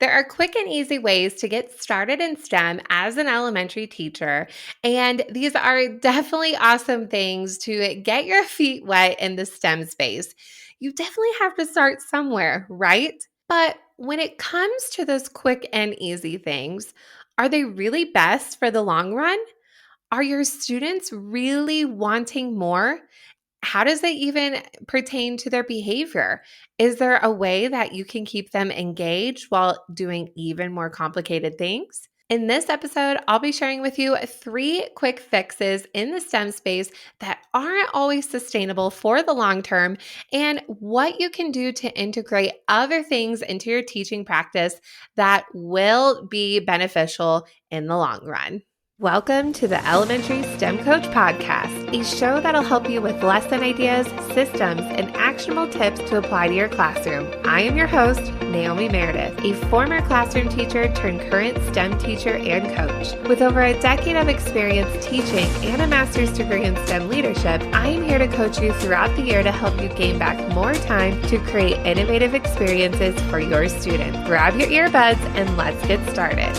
There are quick and easy ways to get started in STEM as an elementary teacher, and these are definitely awesome things to get your feet wet in the STEM space. You definitely have to start somewhere, right? But when it comes to those quick and easy things, are they really best for the long run? Are your students really wanting more? How does it even pertain to their behavior? Is there a way that you can keep them engaged while doing even more complicated things? In this episode, I'll be sharing with you 3 quick fixes in the STEM space that aren't always sustainable for the long term, and what you can do to integrate other things into your teaching practice that will be beneficial in the long run. Welcome to the Elementary STEM Coach Podcast, a show that'll help you with lesson ideas, systems, and actionable tips to apply to your classroom. I am your host, Naomi Meredith, a former classroom teacher turned current STEM teacher and coach. With over a decade of experience teaching and a master's degree in STEM leadership, I am here to coach you throughout the year to help you gain back more time to create innovative experiences for your students. Grab your earbuds and let's get started.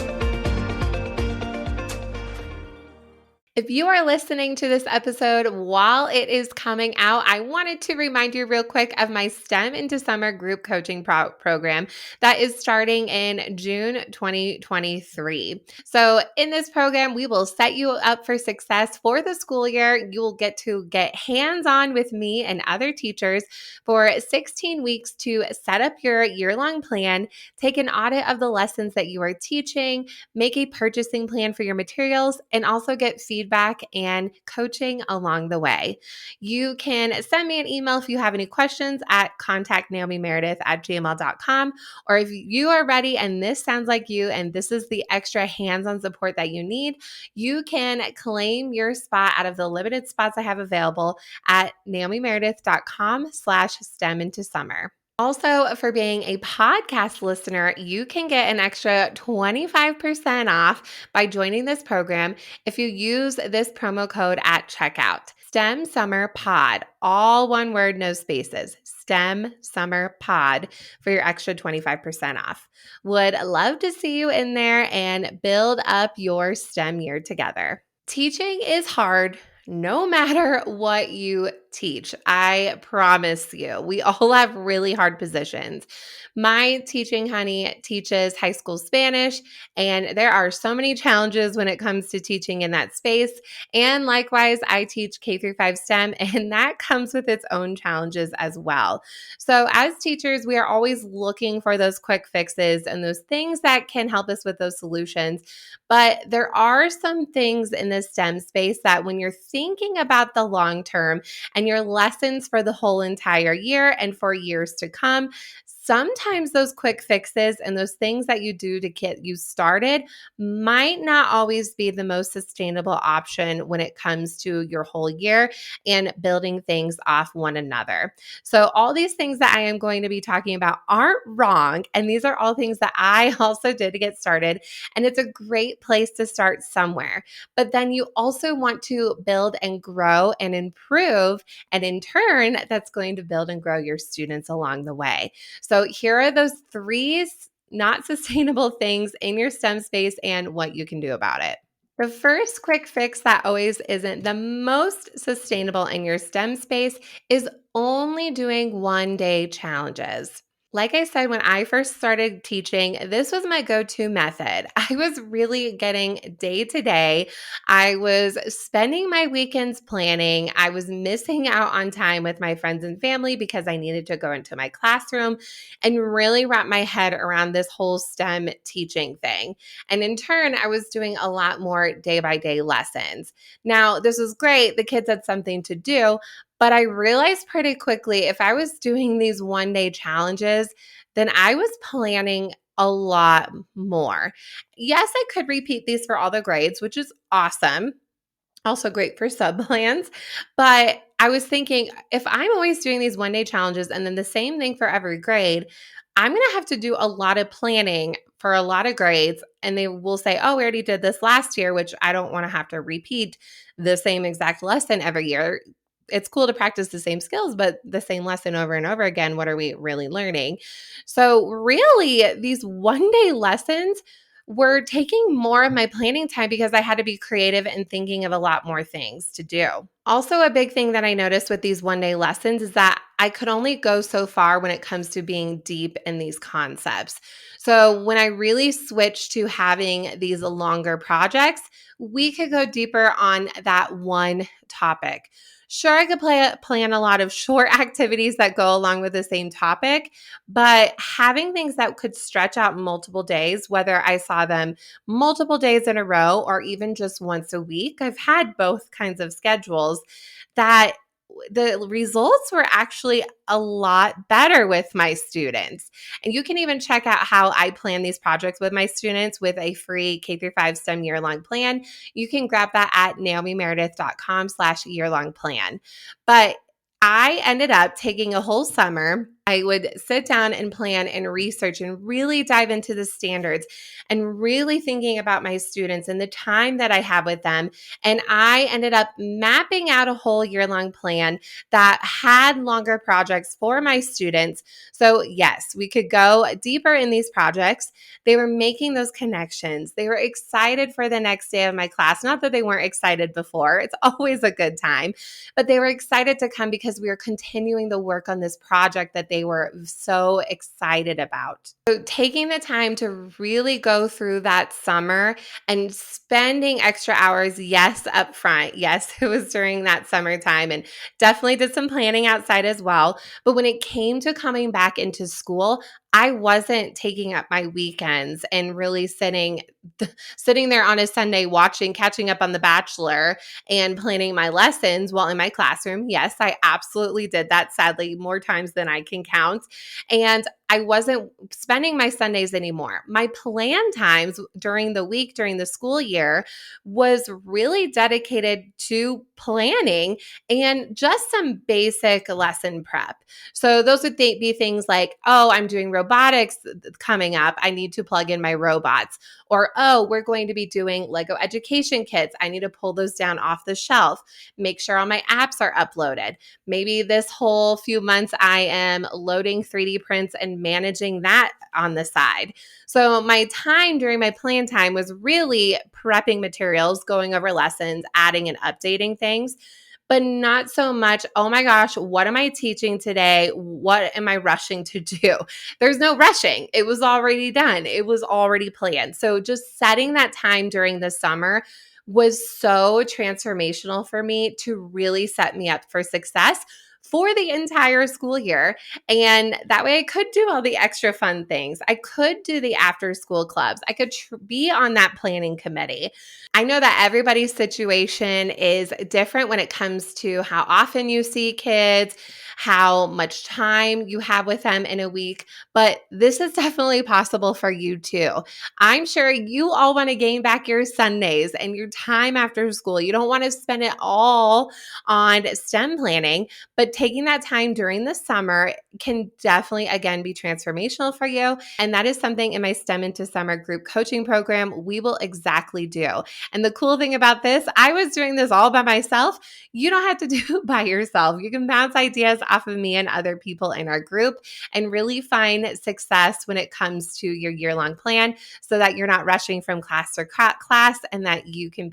If you are listening to this episode while it is coming out, I wanted to remind you real quick of my STEM into Summer group coaching program that is starting in June 2023. So in this program, we will set you up for success for the school year. You will get to get hands-on with me and other teachers for 16 weeks to set up your year-long plan, take an audit of the lessons that you are teaching, make a purchasing plan for your materials, and also get feedback and coaching along the way. You can send me an email if you have any questions at contactnaomimeredith@gmail.com. Or if you are ready and this sounds like you and this is the extra hands-on support that you need, you can claim your spot out of the limited spots I have available at naomimeredith.com/STEM into summer. Also, for being a podcast listener, you can get an extra 25% off by joining this program if you use this promo code at checkout. STEM Summer Pod, all one word, no spaces. STEM Summer Pod for your extra 25% off. Would love to see you in there and build up your STEM year together. Teaching is hard. No matter what you teach, I promise you, we all have really hard positions. My teaching honey teaches high school Spanish, and there are so many challenges when it comes to teaching in that space. And likewise, I teach K through 5 STEM, and that comes with its own challenges as well. So as teachers, we are always looking for those quick fixes and those things that can help us with those solutions. But there are some things in the STEM space that when you're thinking about the long term and your lessons for the whole entire year and for years to come, sometimes those quick fixes and those things that you do to get you started might not always be the most sustainable option when it comes to your whole year and building things off one another. So all these things that I am going to be talking about aren't wrong, and these are all things that I also did to get started, and it's a great place to start somewhere. But then you also want to build and grow and improve, and in turn, that's going to build and grow your students along the way. So here are those 3 not sustainable things in your STEM space and what you can do about it. The first quick fix that always isn't the most sustainable in your STEM space is only doing one-day challenges. Like I said, when I first started teaching, this was my go-to method. I was really getting day to day. I was spending my weekends planning. I was missing out on time with my friends and family because I needed to go into my classroom and really wrap my head around this whole STEM teaching thing. And in turn, I was doing a lot more day-by-day lessons. Now, this was great. The kids had something to do, but I realized pretty quickly if I was doing these one-day challenges, then I was planning a lot more. Yes, I could repeat these for all the grades, which is awesome. Also great for sub plans. But I was thinking, if I'm always doing these one-day challenges and then the same thing for every grade, I'm going to have to do a lot of planning for a lot of grades. And they will say, oh, we already did this last year, which I don't want to have to repeat the same exact lesson every year. it's cool to practice the same skills, but the same lesson over and over again, what are we really learning? So, really, these 1 day lessons were taking more of my planning time because I had to be creative and thinking of a lot more things to do. Also, a big thing that I noticed with these 1 day lessons is that I could only go so far when it comes to being deep in these concepts. So, when I really switched to having these longer projects, we could go deeper on that one topic. Sure, I could plan a lot of short activities that go along with the same topic, but having things that could stretch out multiple days, whether I saw them multiple days in a row or even just once a week, I've had both kinds of schedules that the results were actually a lot better with my students. And you can even check out how I plan these projects with my students with a free K through 5 STEM year-long plan. You can grab that at naomimeredith.com/year-long plan. But I ended up taking a whole summer. I would sit down and plan and research and really dive into the standards and really thinking about my students and the time that I have with them. And I ended up mapping out a whole year-long plan that had longer projects for my students. So, yes, we could go deeper in these projects. They were making those connections. They were excited for the next day of my class. Not that they weren't excited before, it's always a good time, but they were excited to come because we were continuing the work on this project that they were so excited about. So, taking the time to really go through that summer and spending extra hours, yes, up front. Yes, it was during that summertime and definitely did some planning outside as well. But when it came to coming back into school, I wasn't taking up my weekends and really sitting there on a Sunday catching up on The Bachelor and planning my lessons while in my classroom. Yes, I absolutely did that, sadly, more times than I can count. And I wasn't spending my Sundays anymore. My plan times during the week, during the school year, was really dedicated to planning and just some basic lesson prep. So those would be things like, oh, I'm doing robotics coming up. I need to plug in my robots. Or, oh, we're going to be doing Lego education kits. I need to pull those down off the shelf. Make sure all my apps are uploaded. Maybe this whole few months I am loading 3D prints and managing that on the side. So my time during my plan time was really prepping materials, going over lessons, adding and updating things, but not so much, oh my gosh, what am I teaching today? What am I rushing to do? There's no rushing. It was already done. It was already planned. So just setting that time during the summer was so transformational for me to really set me up for success for the entire school year. And that way I could do all the extra fun things. I could do the after school clubs. I could be on that planning committee. I know that everybody's situation is different when it comes to how often you see kids, how much time you have with them in a week, but this is definitely possible for you too. I'm sure you all want to gain back your Sundays and your time after school. You don't want to spend it all on STEM planning, but taking that time during the summer can definitely, again, be transformational for you. And that is something in my STEM into Summer group coaching program we will exactly do. And the cool thing about this, I was doing this all by myself. You don't have to do it by yourself. You can bounce ideas off of me and other people in our group and really find success when it comes to your year-long plan so that you're not rushing from class to class and that you can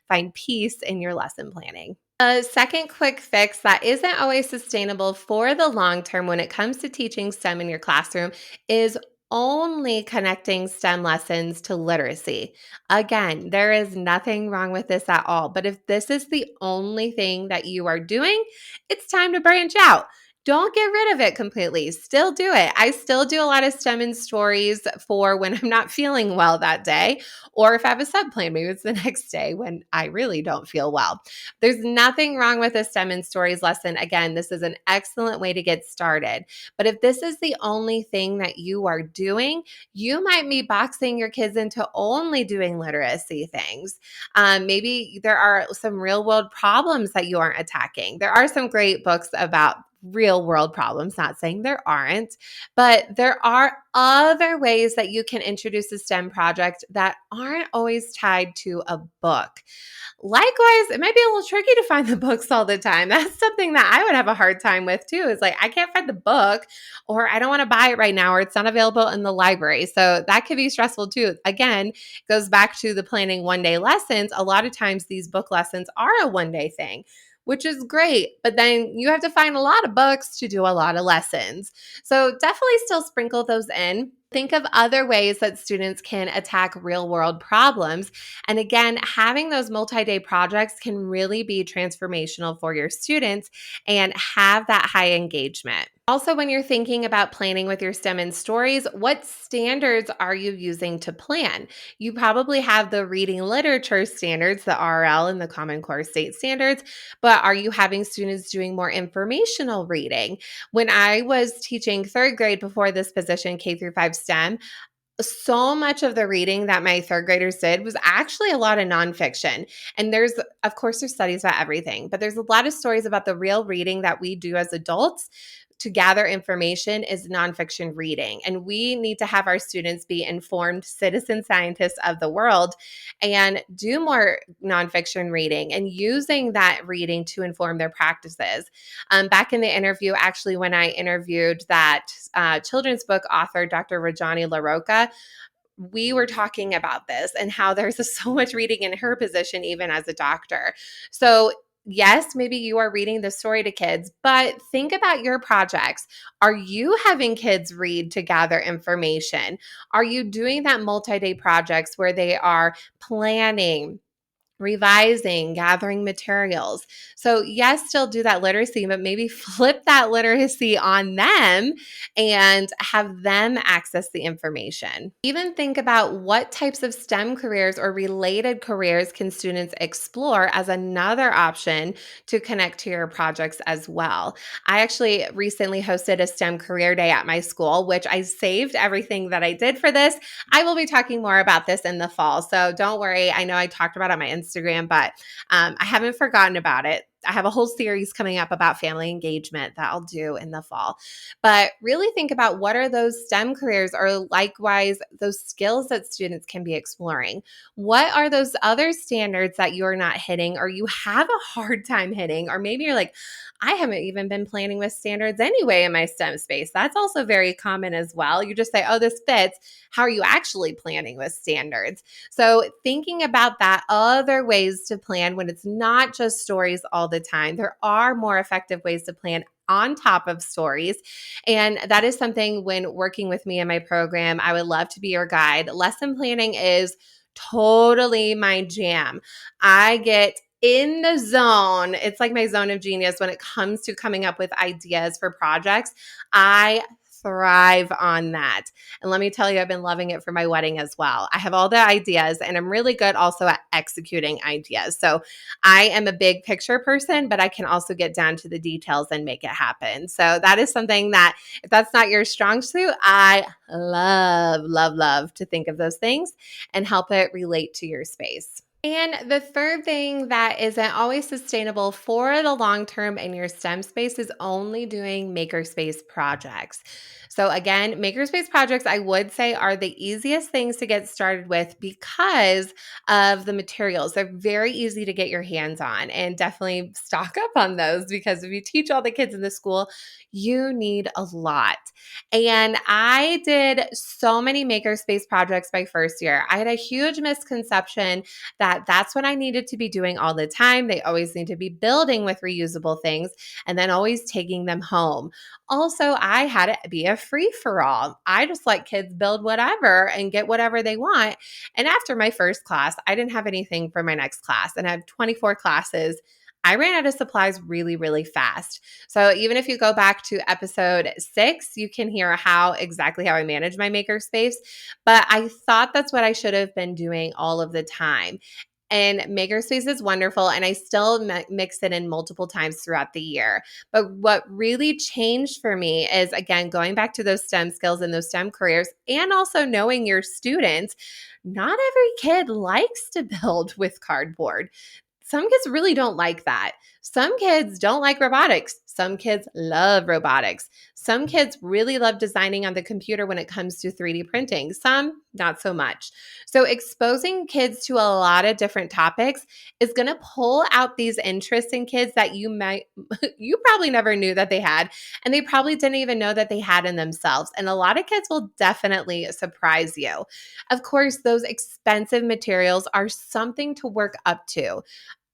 find peace in your lesson planning. A second quick fix that isn't always sustainable for the long term when it comes to teaching STEM in your classroom is only connecting STEM lessons to literacy. Again, there is nothing wrong with this at all. But if this is the only thing that you are doing, it's time to branch out. Don't get rid of it completely. Still do it. I still do a lot of STEM and stories for when I'm not feeling well that day, or if I have a sub plan, maybe it's the next day when I really don't feel well. There's nothing wrong with a STEM and stories lesson. Again, this is an excellent way to get started. But if this is the only thing that you are doing, you might be boxing your kids into only doing literacy things. Maybe there are some real world problems that you aren't attacking. There are some great books about real world problems, not saying there aren't, but there are other ways that you can introduce a STEM project that aren't always tied to a book. Likewise, it might be a little tricky to find the books all the time. That's something that I would have a hard time with too. Is like, I can't find the book, or I don't want to buy it right now, or it's not available in the library. So that could be stressful too. Again, goes back to the planning 1-day lessons. A lot of times these book lessons are a 1-day thing, which is great. But then you have to find a lot of books to do a lot of lessons. So definitely still sprinkle those in. Think of other ways that students can attack real world problems. And again, having those multi-day projects can really be transformational for your students and have that high engagement. Also, when you're thinking about planning with your STEM and stories, what standards are you using to plan? You probably have the reading literature standards, the RL and the Common Core State standards, but are you having students doing more informational reading? When I was teaching third grade before this position, K through 5 STEM, so much of the reading that my third graders did was actually a lot of nonfiction. And of course, there's studies about everything, but there's a lot of stories about the real reading that we do as adults to gather information is nonfiction reading. And we need to have our students be informed citizen scientists of the world and do more nonfiction reading and using that reading to inform their practices. Back in the interview, actually, when I interviewed that children's book author, Dr. Rajani LaRocca, we were talking about this and how there's so much reading in her position, even as a doctor. So yes, maybe you are reading the story to kids, but think about your projects. Are you having kids read to gather information? Are you doing that multi-day projects where they are planning, revising, gathering materials? So yes, still do that literacy, but maybe flip that literacy on them and have them access the information. Even think about what types of STEM careers or related careers can students explore as another option to connect to your projects as well. I actually recently hosted a STEM career day at my school, which I saved everything that I did for this. I will be talking more about this in the fall, so don't worry. I know I talked about it on my Instagram, but I haven't forgotten about it. I have a whole series coming up about family engagement that I'll do in the fall. But really think about what are those STEM careers or likewise those skills that students can be exploring. What are those other standards that you're not hitting or you have a hard time hitting? Or maybe you're like, I haven't even been planning with standards anyway in my STEM space. That's also very common as well. You just say, oh, this fits. How are you actually planning with standards? So thinking about that, other ways to plan when it's not just stories all the time. There are more effective ways to plan on top of stories. And that is something when working with me in my program, I would love to be your guide. Lesson planning is totally my jam. I get in the zone. It's like my zone of genius when it comes to coming up with ideas for projects. I thrive on that. And let me tell you, I've been loving it for my wedding as well. I have all the ideas and I'm really good also at executing ideas. So I am a big picture person, but I can also get down to the details and make it happen. So that is something that if that's not your strong suit, I love, love, love to think of those things and help it relate to your space. And the third thing that isn't always sustainable for the long term in your STEM space is only doing makerspace projects. So again, makerspace projects, I would say, are the easiest things to get started with because of the materials. They're very easy to get your hands on, and definitely stock up on those because if you teach all the kids in the school, you need a lot. And I did so many makerspace projects my first year. I had a huge misconception that that's what I needed to be doing all the time. They always need to be building with reusable things and then always taking them home. Also, I had it be a free for all. I just let kids build whatever and get whatever they want. And after my first class, I didn't have anything for my next class and I have 24 classes. I ran out of supplies really, really fast. So even if you go back to episode 6, you can hear exactly how I manage my makerspace. But I thought that's what I should have been doing all of the time. And Makerspace is wonderful, and I still mix it in multiple times throughout the year. But what really changed for me is, again, going back to those STEM skills and those STEM careers, and also knowing your students. Not every kid likes to build with cardboard. some kids really don't like that. Some kids don't like robotics. Some kids love robotics. Some kids really love designing on the computer when it comes to 3D printing. Some, not so much. So exposing kids to a lot of different topics is going to pull out these interests in kids that you probably never knew that they had, and they probably didn't even know that they had in themselves. And a lot of kids will definitely surprise you. Of course, those expensive materials are something to work up to.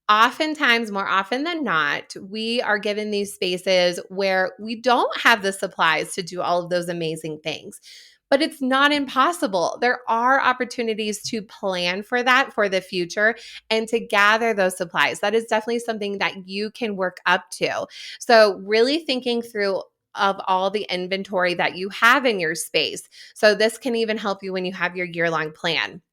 Oftentimes, more often than not, we are given these spaces where we don't have the supplies to do all of those amazing things. But it's not impossible. There are opportunities to plan for that for the future and to gather those supplies. That is definitely something that you can work up to. So, really thinking through of all the inventory that you have in your space. So, this can even help you when you have your year-long plan.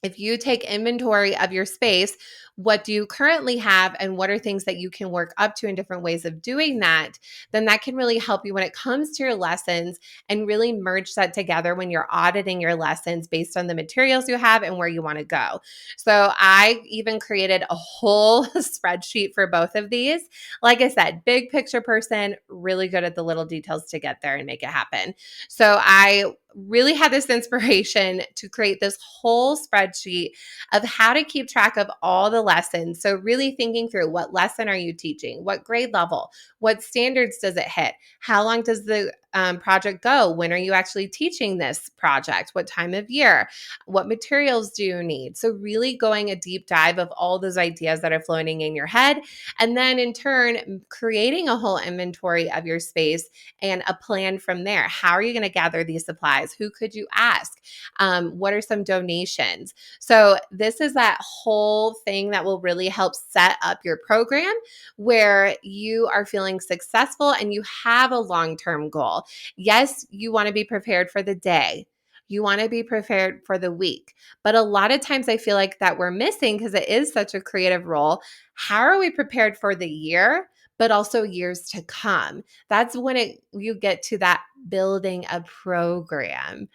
If you take inventory of your space, what do you currently have and what are things that you can work up to in different ways of doing that, then that can really help you when it comes to your lessons and really merge that together when you're auditing your lessons based on the materials you have and where you want to go. So I even created a whole spreadsheet for both of these. Like I said, big picture person, really good at the little details to get there and make it happen. So I really had this inspiration to create this whole spreadsheet of how to keep track of all the lessons. So really thinking through, what lesson are you teaching? What grade level? What standards does it hit? How long does the project go? When are you actually teaching this project? What time of year? What materials do you need? So really going a deep dive of all those ideas that are floating in your head. And then in turn, creating a whole inventory of your space and a plan from there. How are you going to gather these supplies? Who could you ask? What are some donations? So this is that whole thing that will really help set up your program where you are feeling successful and you have a long-term goal. Yes, you want to be prepared for the day. You want to be prepared for the week. But a lot of times I feel like that we're missing, because it is such a creative role. How are we prepared for the year, but also years to come? That's when you get to that building a program.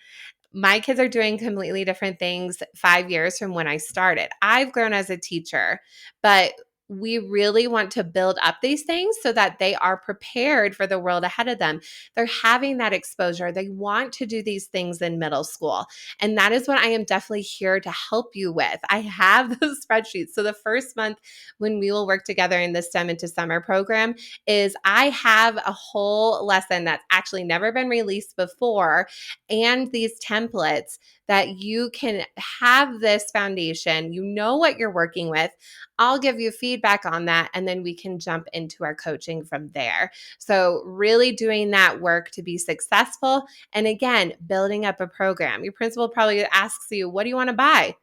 My kids are doing completely different things 5 years from when I started. I've grown as a teacher, but we really want to build up these things so that they are prepared for the world ahead of them. They're having that exposure. They want to do these things in middle school. And that is what I am definitely here to help you with. I have those spreadsheets. So the first month when we will work together in the STEM into Summer program is I have a whole lesson that's actually never been released before, and these templates that you can have this foundation. You know what you're working with. I'll give you feedback on that, and then we can jump into our coaching from there. So really doing that work to be successful. And again, building up a program. Your principal probably asks you, what do you want to buy?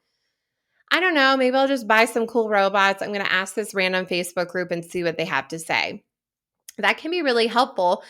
I don't know. Maybe I'll just buy some cool robots. I'm going to ask this random Facebook group and see what they have to say. That can be really helpful.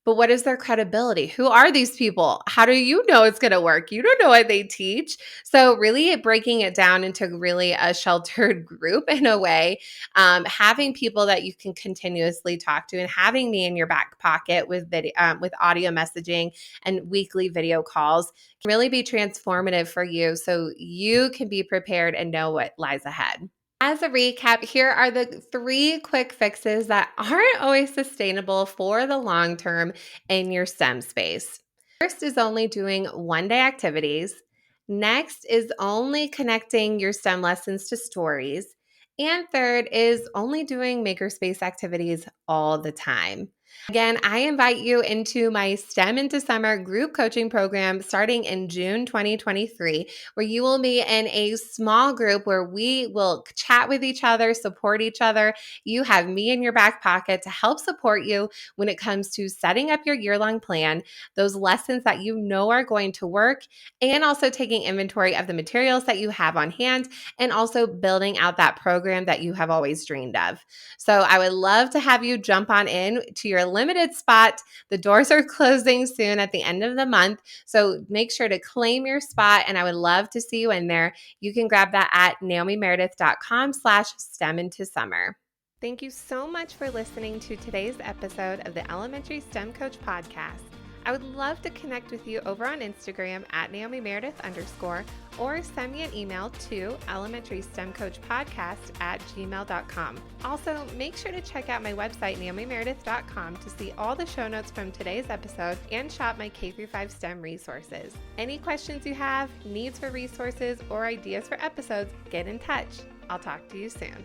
But what is their credibility? Who are these people? How do you know it's going to work? You don't know what they teach. So really breaking it down into really a sheltered group in a way, having people that you can continuously talk to, and having me in your back pocket with video, with audio messaging and weekly video calls can really be transformative for you, so you can be prepared and know what lies ahead. As a recap, here are the 3 quick fixes that aren't always sustainable for the long term in your STEM space. First is only doing one-day activities. Next is only connecting your STEM lessons to stories. And third is only doing makerspace activities all the time. Again, I invite you into my STEM into Summer group coaching program starting in June 2023, where you will be in a small group where we will chat with each other, support each other. You have me in your back pocket to help support you when it comes to setting up your year-long plan, those lessons that you know are going to work, and also taking inventory of the materials that you have on hand, and also building out that program that you have always dreamed of. So I would love to have you jump on in to your limited spot. The doors are closing soon at the end of the month, so make sure to claim your spot, and I would love to see you in there. You can grab that at naomimeredith.com/STEM into Summer. Thank you so much for listening to today's episode of the Elementary STEM Coach Podcast. I would love to connect with you over on Instagram at Naomi Meredith _ or send me an email to elementaryStemCoachPodcast@gmail.com. Also, make sure to check out my website, naomimeredith.com, to see all the show notes from today's episode and shop my K-5 STEM resources. Any questions you have, needs for resources, or ideas for episodes, get in touch. I'll talk to you soon.